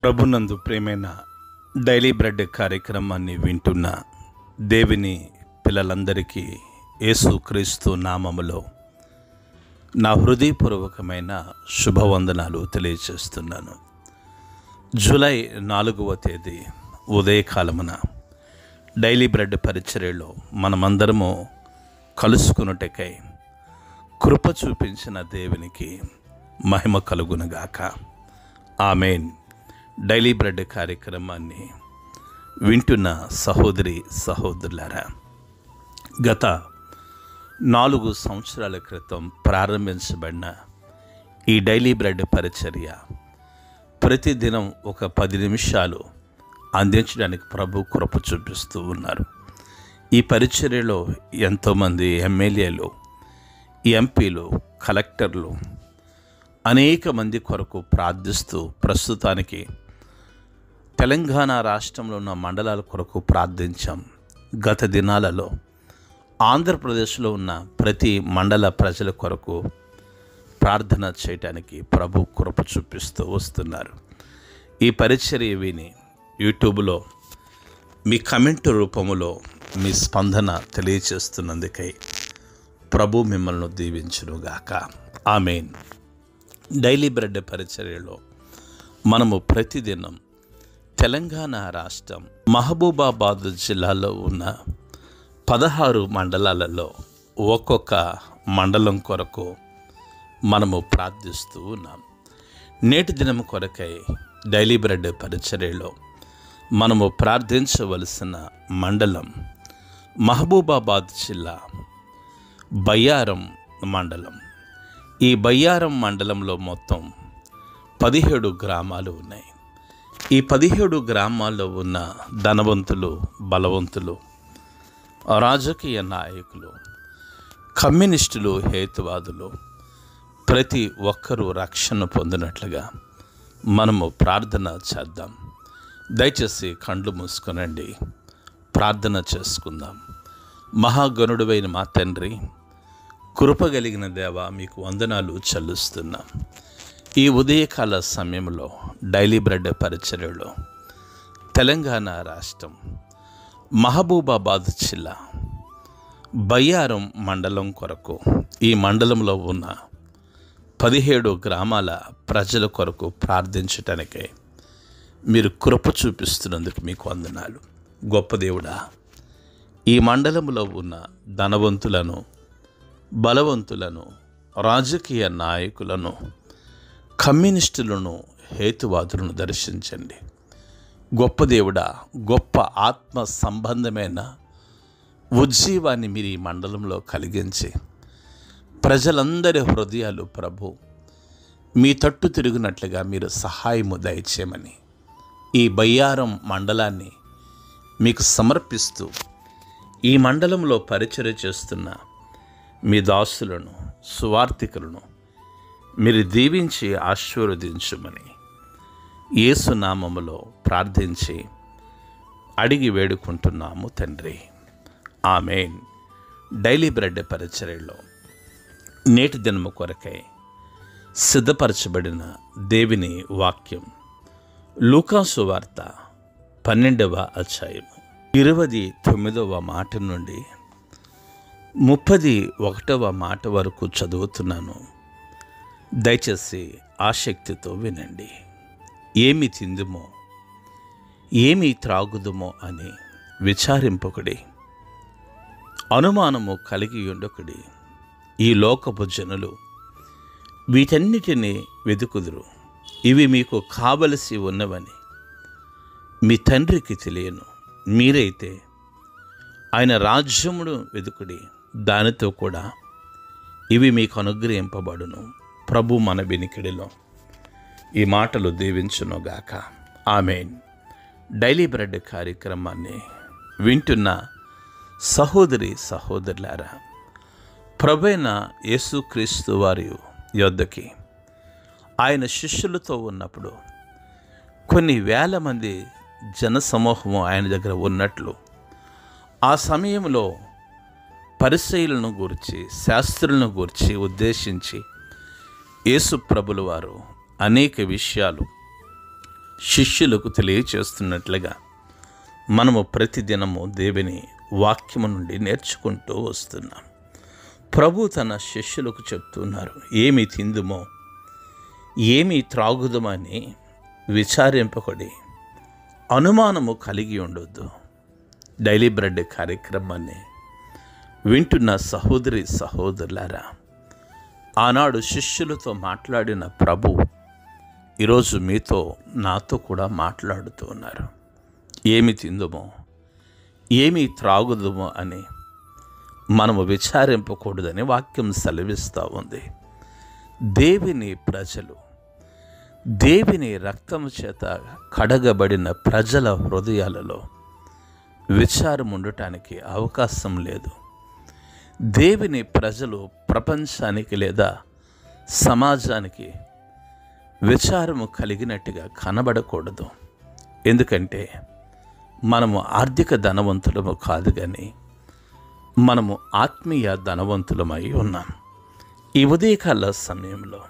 ప్రభునందు ప్రియమైన daily bread కార్యక్రమాన్ని వింటున్న దేవుని పిల్లలందరికీ యేసుక్రీస్తు నామములో నా హృదయపూర్వకమైన శుభవందనాలు తెలియజేస్తున్నాను. జూలై 4వ తేదీ ఉదయకాలమున డైలీ బ్రెడ్ పరిచర్యలో మనమందరము కలుసుకున్నటకై కృప చూపించిన దేవునికి మహిమ కలుగునుగాక. ఆమేన్. డైలీ బ్రెడ్ కార్యక్రమాన్ని వింటున్న సహోదరి సహోదరులారా, గత 4 సంవత్సరాల క్రితం ప్రారంభించబడిన ఈ డైలీ బ్రెడ్ పరిచర్య ప్రతిదినం ఒక 10 నిమిషాలు అందించడానికి ప్రభు కృప చూపిస్తూ ఉన్నారు. ఈ పరిచర్యలో ఎంతోమంది ఎమ్మెల్యేలు, ఎంపీలు, కలెక్టర్లు అనేక మంది కొరకు ప్రార్థిస్తూ, ప్రస్తుతానికి తెలంగాణ రాష్ట్రంలో ఉన్న మండలాల కొరకు ప్రార్థించాం. గత దినాలలో ఆంధ్రప్రదేశ్లో ఉన్న ప్రతి మండల ప్రజల కొరకు ప్రార్థన చేయటానికి ప్రభు కృప చూపిస్తూ వస్తున్నారు. ఈ పరిచర్య విని యూట్యూబ్లో మీ కమెంట్ రూపములో మీ స్పందన తెలియచేస్తున్నందుకై ప్రభు మిమ్మల్ని దీవించునుగాక. ఆమేన్. డైలీ బ్రెడ్ పరిచర్యలో మనము ప్రతిదినం తెలంగాణ రాష్ట్రం మహబూబాబాద్ జిల్లాలో ఉన్న 16 మండలాలలో ఒక్కొక్క మండలం కొరకు మనము ప్రార్థిస్తూ ఉన్నాం. నేటి దినం కొరకై డైలీ బ్రెడ్ పరిచర్యలో మనము ప్రార్థించవలసిన మండలం మహబూబాబాద్ జిల్లా బయ్యారం మండలం. ఈ బయ్యారం మండలంలో మొత్తం 17 గ్రామాలు ఉన్నాయి. ఈ 17 గ్రామాల్లో ఉన్న ధనవంతులు, బలవంతులు, రాజకీయ నాయకులు, కమ్యూనిస్టులు, హేతువాదులు ప్రతి ఒక్కరూ రక్షణ పొందినట్లుగా మనము ప్రార్థన చేద్దాం. దయచేసి కండ్లు మూసుకొనండి, ప్రార్థన చేసుకుందాం. మహాగణుడువైన మా తండ్రి, కృపగలిగిన దేవ, మీకు వందనాలు చెల్లిస్తున్నాం. ఈ ఉదయకాల సమయంలో డైలీ బ్రెడ్ పరిచర్యలో తెలంగాణ రాష్ట్రం మహబూబాబాద్ జిల్లా బయ్యారం మండలం కొరకు, ఈ మండలంలో ఉన్న 17 గ్రామాల ప్రజల కొరకు ప్రార్థించటానికై మీరు కృప చూపిస్తున్నందుకు మీకు వందనాలు. గొప్ప దేవుడా, ఈ మండలంలో ఉన్న ధనవంతులను, బలవంతులను, రాజకీయ నాయకులను, కమ్యూనిస్టులను, హేతువాదులను దర్శించండి. గొప్ప దేవుడా, గొప్ప ఆత్మ సంబంధమైన ఉజ్జీవాన్ని మీరు ఈ మండలంలో కలిగించి ప్రజలందరి హృదయాలు ప్రభు మీ తట్టు తిరిగినట్లుగా మీరు సహాయము దయచేయమని ఈ బయ్యారం మండలాన్ని మీకు సమర్పిస్తూ, ఈ మండలంలో పరిచర్య చేస్తున్న మీ దాసులను, సువార్థికులను మీరు దీవించి ఆశీర్వదించుమని యేసు నామములో ప్రార్థించి అడిగి వేడుకుంటున్నాము తండ్రి. ఆమేన్. డైలీ బ్రెడ్ పరిచర్యలో నేటి దినము కొరకై సిద్ధపరచబడిన దేవుని వాక్యం లూకాసు వార్త 12వ అధ్యాయం 29వ మాట నుండి 31వ మాట వరకు చదువుతున్నాను. దయచేసి ఆసక్తితో వినండి. ఏమి తిందుమో, ఏమి త్రాగుదుమో అని విచారింపకుడి, అనుమానము కలిగి ఉండకుడి. ఈ లోకపు జనులు వీటన్నిటినీ వెతుకుదురు. ఇవి మీకు కావలసి ఉన్నవని మీ తండ్రికి తెలియను. మీరైతే ఆయన రాజ్యమును వెతుకుడి, దానితో కూడా ఇవి మీకు అనుగ్రహింపబడును. ప్రభు మన వినికిడిలో ఈ మాటలు దీవించునుగాక. ఆమేన్. డైలీ బ్రెడ్ కార్యక్రమాన్ని వింటున్న సహోదరి సహోదరులారా, ప్రభువైన యేసుక్రీస్తు వారి యొద్దకి ఆయన శిష్యులతో ఉన్నప్పుడు కొన్ని వేల మంది జనసమూహము ఆయన దగ్గర ఉన్నట్లు, ఆ సమయంలో పరిసయ్యులను గూర్చి, శాస్త్రులను గూర్చి ఉద్దేశించి యేసు ప్రభుల వారు అనేక విషయాలు శిష్యులకు తెలియచేస్తున్నట్లుగా మనము ప్రతిదినము దేవుని వాక్యము నుండి నేర్చుకుంటూ వస్తున్నాం. ప్రభు తన శిష్యులకు చెప్తున్నారు, ఏమి తిందుమో ఏమి త్రాగుదమని విచారింపకొడి, అనుమానము కలిగి ఉండొద్దు. డైలీ బ్రెడ్ కార్యక్రమాన్ని వింటున్న సహోదరి సహోదరులారా, ఆనాడు శిష్యులతో మాట్లాడిన ప్రభు ఈరోజు మీతో నాతో కూడా మాట్లాడుతూ ఉన్నారు. ఏమి తిందుమో ఏమి త్రాగుదుమో అని మనము విచారింపకూడదని వాక్యం సెలవిస్తూ ఉంది. దేవుని ప్రజలు, దేవుని రక్తము చేత కడగబడిన ప్రజల హృదయాలలో విచారం ఉండటానికి అవకాశం లేదు. దేవుని ప్రజలు ప్రపంచానికి లేదా సమాజానికి విచారము కలిగినట్టుగా కనబడకూడదు. ఎందుకంటే మనము ఆర్థిక ధనవంతులము కాదు, కానీ మనము ఆత్మీయ ధనవంతులమై ఉన్నాం. ఈ ఉదయకాల సమయంలో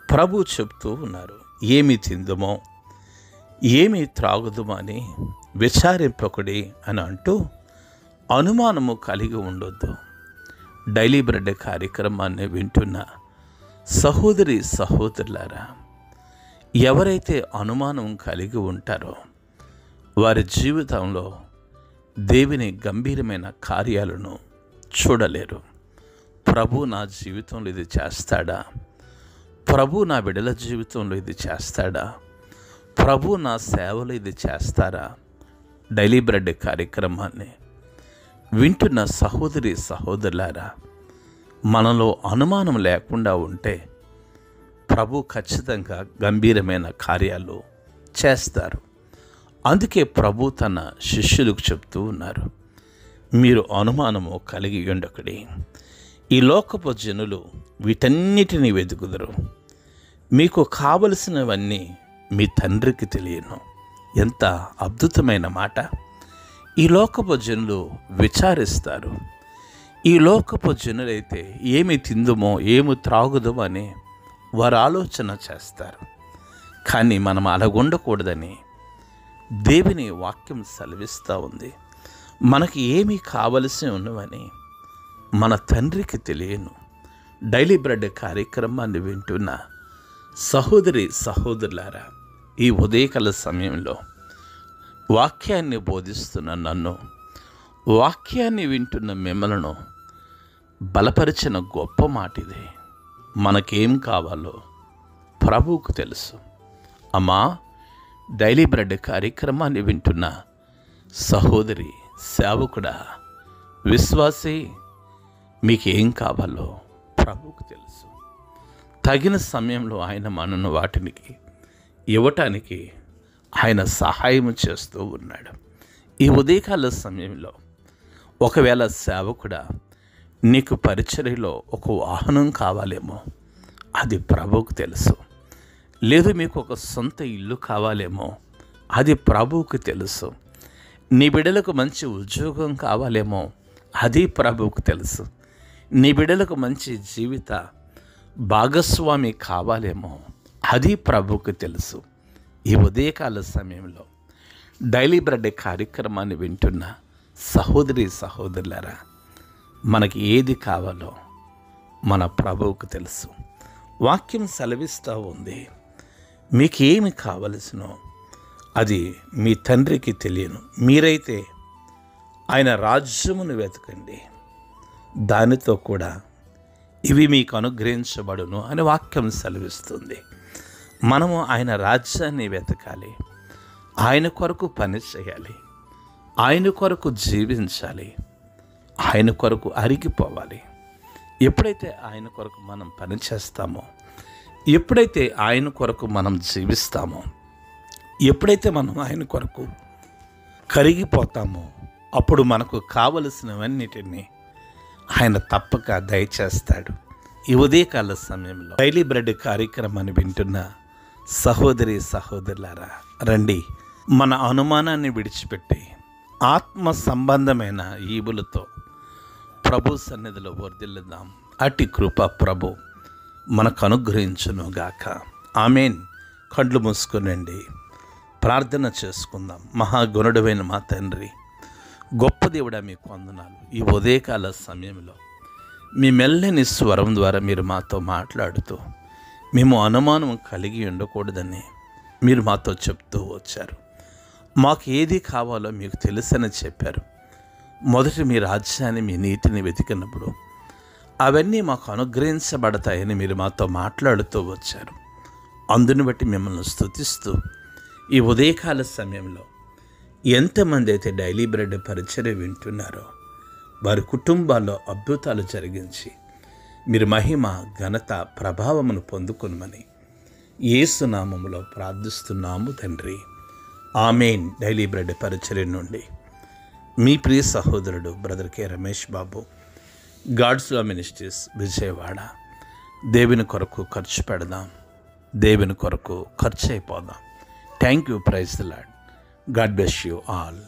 ప్రభు చెప్తూ ఉన్నారు, ఏమి తిందుమో ఏమి త్రాగుదుమో అని విచారింపకుడి అని అంటూ అనుమానము కలిగి ఉండొద్దు. డైలీ బ్రెడ్ కార్యక్రమాన్ని వింటున్న సహోదరి సహోదరులారా, ఎవరైతే అనుమానం కలిగి ఉంటారో వారి జీవితంలో దేవుని గంభీరమైన కార్యాలను చూడలేరు. ప్రభు నా జీవితంలో ఇది చేస్తాడా, ప్రభు నా బిడ్డల జీవితంలో ఇది చేస్తాడా, ప్రభు నా సేవలో ఇది చేస్తారా? డైలీ బ్రెడ్ కార్యక్రమాన్ని వింటున్న సహోదరి సహోదరులారా, మనలో అనుమానం లేకుండా ఉంటే ప్రభు ఖచ్చితంగా గంభీరమైన కార్యాలు చేస్తారు. అందుకే ప్రభు తన శిష్యులకు చెప్తూ ఉన్నారు, మీరు అనుమానము కలిగి ఉండకుడి. ఈ లోకపు జనులు వీటన్నిటినీ వెతుకుదురు, మీకు కావలసినవన్నీ మీ తండ్రికి తెలియను. ఎంత అద్భుతమైన మాట! ఈ లోకపు జనులు విచారిస్తారు. ఈ లోకపు జనులైతే ఏమి తిందుమో ఏమి త్రాగుదమో అని వారు ఆలోచన చేస్తారు. కానీ మనం అలాగుండకూడదని దేవుని వాక్యం సెలవిస్తూ ఉంది. మనకి ఏమి కావలసి ఉన్నవని మన తండ్రికి తెలియను. డైలీ బ్రెడ్ కార్యక్రమాన్ని వింటున్న సహోదరి సహోదరులారా, ఈ ఉదయకాల సమయంలో వాక్యాన్ని బోధిస్తున్న నన్ను, వాక్యాన్ని వింటున్న మిమ్మలను బలపరిచిన గొప్ప మాట ఇది. మనకేం కావాలో ప్రభువుకు తెలుసు. అమ్మా, డైలీ బ్రెడ్ కార్యక్రమాన్ని వింటున్న సహోదరి సేవకుడా, విశ్వాసి, మీకేం కావాలో ప్రభువుకు తెలుసు. తగిన సమయంలో ఆయన మనను వాటికి ఇవ్వటానికి ఆయన సహాయం చేస్తూ ఉన్నాడు. ఈ ఉదయకాల సమయంలో ఒకవేళ సేవకుడా, నీకు పరిచర్యలో ఒక వాహనం కావాలేమో, అది ప్రభువుకు తెలుసు. లేదు మీకు ఒక సొంత ఇల్లు కావాలేమో, అది ప్రభువుకు తెలుసు. నీ బిడ్డలకు మంచి ఉద్యోగం కావాలేమో, అది ప్రభువుకు తెలుసు. నీ బిడ్డలకు మంచి జీవిత భాగస్వామి కావాలేమో, అది ప్రభువుకు తెలుసు. ఈ ఉదయకాల సమయంలో డైలీ బ్రెడ్ కార్యక్రమాన్ని వింటున్న సహోదరి సహోదరులారా, మనకి ఏది కావాలో మన ప్రభువుకు తెలుసు. వాక్యం సెలవిస్తూ ఉంది, మీకేమి కావలసినో అది మీ తండ్రికి తెలియను. మీరైతే ఆయన రాజ్యమును వెతకండి, దానితో కూడా ఇవి మీకు అనుగ్రహించబడును అని వాక్యం సెలవిస్తుంది. మనము ఆయన రాజ్యాన్ని వెతకాలి, ఆయన కొరకు పని చేయాలి, ఆయన కొరకు జీవించాలి, ఆయన కొరకు అరిగిపోవాలి. ఎప్పుడైతే ఆయన కొరకు మనం పని చేస్తామో, ఎప్పుడైతే ఆయన కొరకు మనం జీవిస్తామో, ఎప్పుడైతే మనం ఆయన కొరకు కరిగిపోతామో, అప్పుడు మనకు కావలసినవన్నిటినీ ఆయన తప్పక దయచేస్తాడు. ఈ ఉదయకాల సమయంలో డైలీ బ్రెడ్ కార్యక్రమాన్ని వింటున్న సహోదరి సహోదరులారా, రండి, మన అనుమానాన్ని విడిచిపెట్టి ఆత్మ సంబంధమైన ఈవులతో ప్రభు సన్నిధిలో వర్ధిల్లుదాం. అట్టి కృప ప్రభు మనకు అనుగ్రహించునుగాక. ఆమేన్. కళ్ళు మూసుకునండి. ప్రార్థన చేసుకుందాం. మహాగుణుడైన మా తండ్రి, గొప్ప దేవుడా, మీకు వందనాలు. ఈ ఉదయకాల సమయంలో మీ మెల్లని స్వరం ద్వారా మీరు మాతో మాట్లాడుతూ మేము అనుమానం కలిగి ఉండకూడదని మీరు మాతో చెప్తూ వచ్చారు. మాకు ఏది కావాలో మీకు తెలుసని చెప్పారు. మొదట మీ రాజ్యాన్ని, మీ నీతిని వెతికినప్పుడు అవన్నీ మాకు అనుగ్రహించబడతాయని మీరు మాతో మాట్లాడుతూ వచ్చారు. అందుని బట్టి మిమ్మల్ని స్తుతిస్తూ ఈ ఉదయకాల సమయంలో ఎంతమంది అయితే డైలీ బ్రెడ్ పరిచర్య వింటున్నారో వారి కుటుంబాల్లో అద్భుతాలు జరిగించి మీరు మహిమ, ఘనత, ప్రభావమును పొందుకొనమని యేసు నామములో ప్రార్థిస్తున్నాము తండ్రి. ఆమేన్. డైలీ బ్రెడ్ పరిచర్య నుండి మీ ప్రియ సహోదరుడు brother K Ramesh Babu, God's law ministries, Vijayawada. దేవుని కొరకు ఖర్చు పెడదాం, దేవుని కొరకు ఖర్చు అయిపోదాం. Thank you. Praise the Lord. God bless you all.